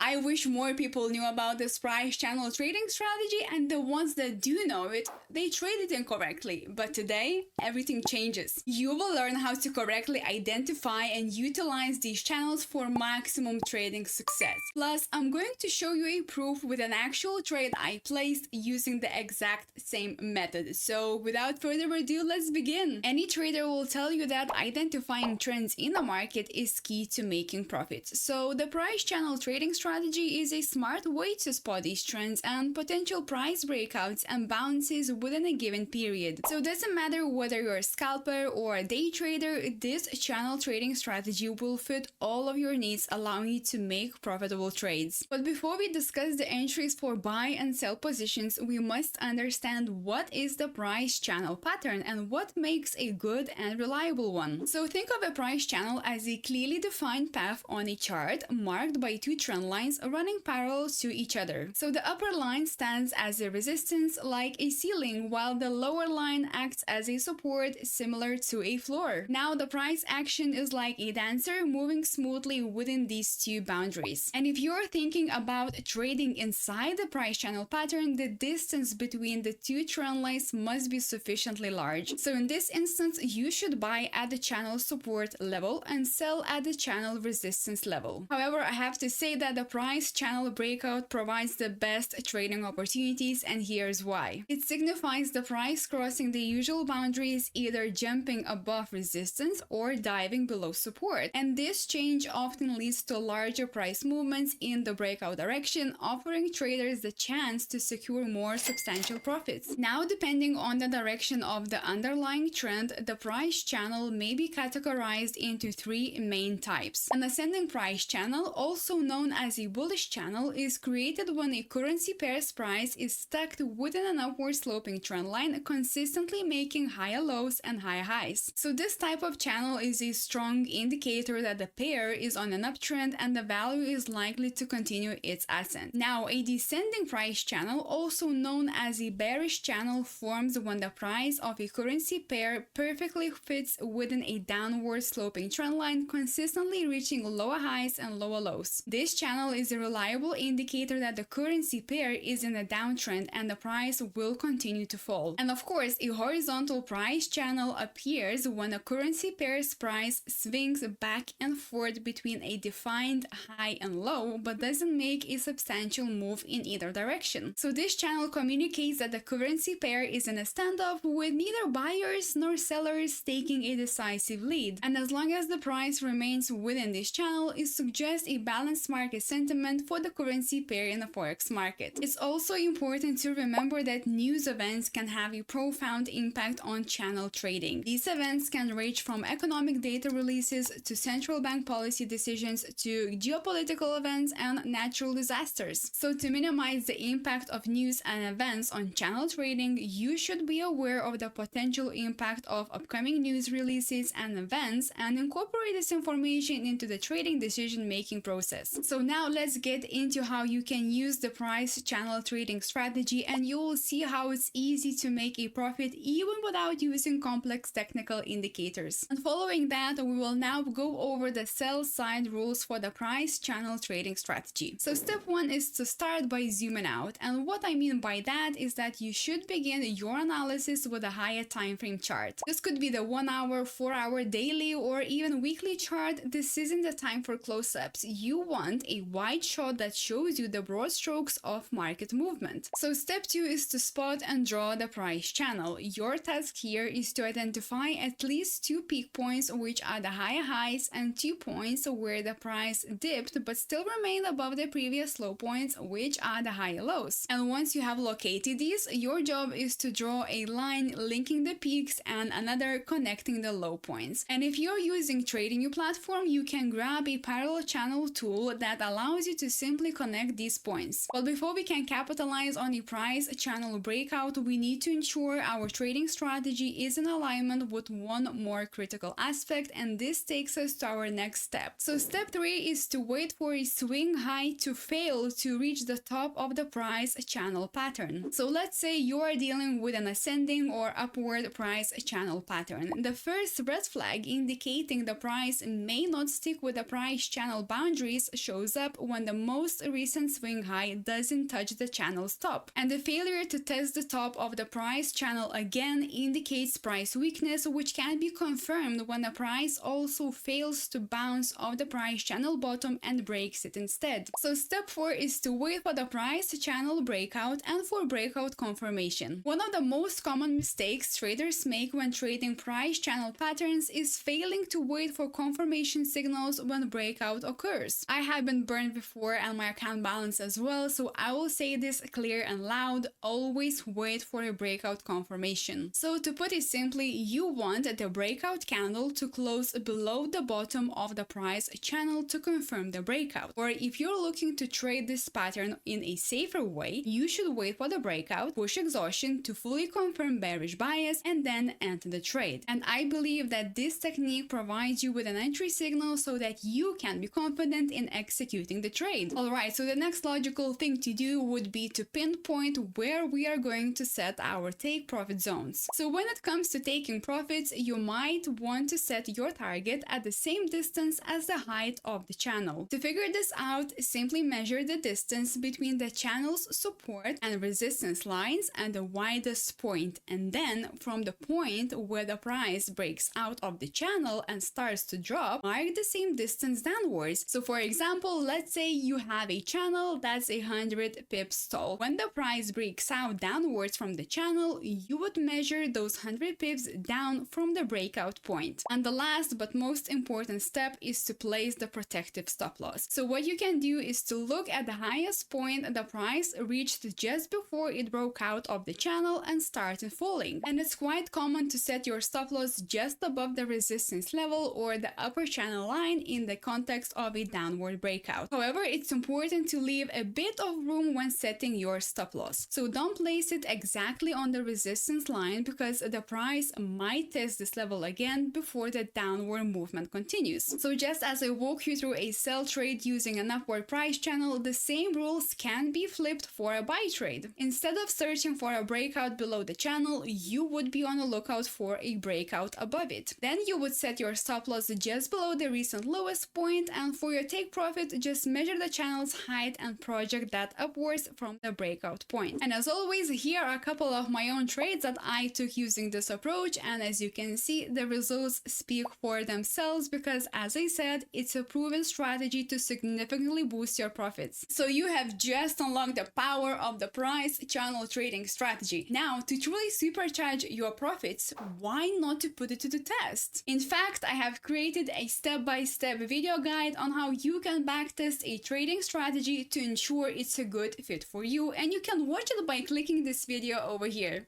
I wish more people knew about this price channel trading strategy, and the ones that do know it, they trade it incorrectly. But today, everything changes. You will learn how to correctly identify and utilize these channels for maximum trading success. Plus, I'm going to show you a proof with an actual trade I placed using the exact same method. So without further ado, let's begin. Any trader will tell you that identifying trends in the market is key to making profits. So the price channel trading strategy is a smart way to spot these trends and potential price breakouts and bounces within a given period. So it doesn't matter whether you're a scalper or a day trader, this channel trading strategy will fit all of your needs, allowing you to make profitable trades. But before we discuss the entries for buy and sell positions, we must understand what is the price channel pattern and what makes a good and reliable one. So think of a price channel as a clearly defined path on a chart marked by two trend lines running parallel to each other. So the upper line stands as a resistance like a ceiling, while the lower line acts as a support similar to a floor. Now the price action is like a dancer moving smoothly within these two boundaries. And if you're thinking about trading inside the price channel pattern, the distance between the two trend lines must be sufficiently large. So in this instance, you should buy at the channel support level and sell at the channel resistance level. However, I have to say that the price channel breakout provides the best trading opportunities, and here's why. It signifies the price crossing the usual boundaries, either jumping above resistance or diving below support. And this change often leads to larger price movements in the breakout direction, offering traders the chance to secure more substantial profits. Now, depending on the direction of the underlying trend, the price channel may be categorized into three main types. An ascending price channel, also known as a bullish channel, is created when a currency pair's price is stacked within an upward sloping trend line, consistently making higher lows and higher highs. So this type of channel is a strong indicator that the pair is on an uptrend and the value is likely to continue its ascent. Now, a descending price channel, also known as a bearish channel, forms when the price of a currency pair perfectly fits within a downward sloping trend line, consistently reaching lower highs and lower lows. This channel is a reliable indicator that the currency pair is in a downtrend and the price will continue to fall. And of course, a horizontal price channel appears when a currency pair's price swings back and forth between a defined high and low, but doesn't make a substantial move in either direction. So this channel communicates that the currency pair is in a standoff with neither buyers nor sellers taking a decisive lead. And as long as the price remains within this channel, it suggests a balanced market sentiment for the currency pair in the Forex market. It's also important to remember that news events can have a profound impact on channel trading. These events can range from economic data releases to central bank policy decisions to geopolitical events and natural disasters. So to minimize the impact of news and events on channel trading, you should be aware of the potential impact of upcoming news releases and events and incorporate this information into the trading decision-making process. So now let's get into how you can use the price channel trading strategy, and you will see how it's easy to make a profit even without using complex technical indicators. And following that, we will now go over the sell side rules for the price channel trading strategy. So step one is to start by zooming out, and what I mean by that is that you should begin your analysis with a higher time frame chart. This could be the 1 hour, 4 hour, daily, or even weekly chart. This isn't the time for close-ups. You want a wide shot that shows you the broad strokes of market movement. So step two is to spot and draw the price channel. Your task here is to identify at least two peak points, which are the higher highs, and 2 points where the price dipped but still remained above the previous low points, which are the higher lows. And once you have located these, your job is to draw a line linking the peaks and another connecting the low points. And if you're using TradingView platform, you can grab a parallel channel tool that allows you to simply connect these points. But before we can capitalize on a price channel breakout, we need to ensure our trading strategy is in alignment with one more critical aspect, and this takes us to our next step. So step 3 is to wait for a swing high to fail to reach the top of the price channel pattern. So let's say you are dealing with an ascending or upward price channel pattern. The first red flag indicating the price may not stick with the price channel boundaries shows up when the most recent swing high doesn't touch the channel's top. And the failure to test the top of the price channel again indicates price weakness, which can be confirmed when the price also fails to bounce off the price channel bottom and breaks it instead. So step 4 is to wait for the price channel breakout and for breakout confirmation. One of the most common mistakes traders make when trading price channel patterns is failing to wait for confirmation signals when breakout occurs. I have been burned before and my account balance as well, so I will say this clear and loud: always wait for a breakout confirmation. So to put it simply, you want the breakout candle to close below the bottom of the price channel to confirm the breakout. Or if you're looking to trade this pattern in a safer way, you should wait for the breakout, push exhaustion to fully confirm bearish bias, and then enter the trade. And I believe that this technique provides you with an entry signal so that you can be confident in executing the trade. Alright, so the next logical thing to do would be to pinpoint where we are going to set our take profit zones. So when it comes to taking profits, you might want to set your target at the same distance as the height of the channel. To figure this out, simply measure the distance between the channel's support and resistance lines and the widest point, and then from the point where the price breaks out of the channel and starts to drop, mark the same distance downwards. So for example, let's say you have a channel that's 100 pips tall. When the price breaks out downwards from the channel, you would measure those 100 pips down from the breakout point. And the last but most important step is to place the protective stop loss. So what you can do is to look at the highest point the price reached just before it broke out of the channel and started falling. And it's quite common to set your stop loss just above the resistance level or the upper channel line in the context of a downward breakout. However, it's important to leave a bit of room when setting your stop loss. So don't place it exactly on the resistance line because the price might test this level again before the downward movement continues. So just as I walk you through a sell trade using an upward price channel, the same rules can be flipped for a buy trade. Instead of searching for a breakout below the channel, you would be on the lookout for a breakout above it. Then you would set your stop loss just below the recent lowest point, and for your take profit, just measure the channel's height and project that upwards from the breakout point. And as always, here are a couple of my own trades that I took using this approach, and as you can see, the results speak for themselves because, as I said, it's a proven strategy to significantly boost your profits. So you have just unlocked the power of the price channel trading strategy. Now, to truly supercharge your profits, why not to put it to the test? In fact, I have created a step-by-step video guide on how you can backtest a trading strategy to ensure it's a good fit for you, and you can watch it by clicking this video over here.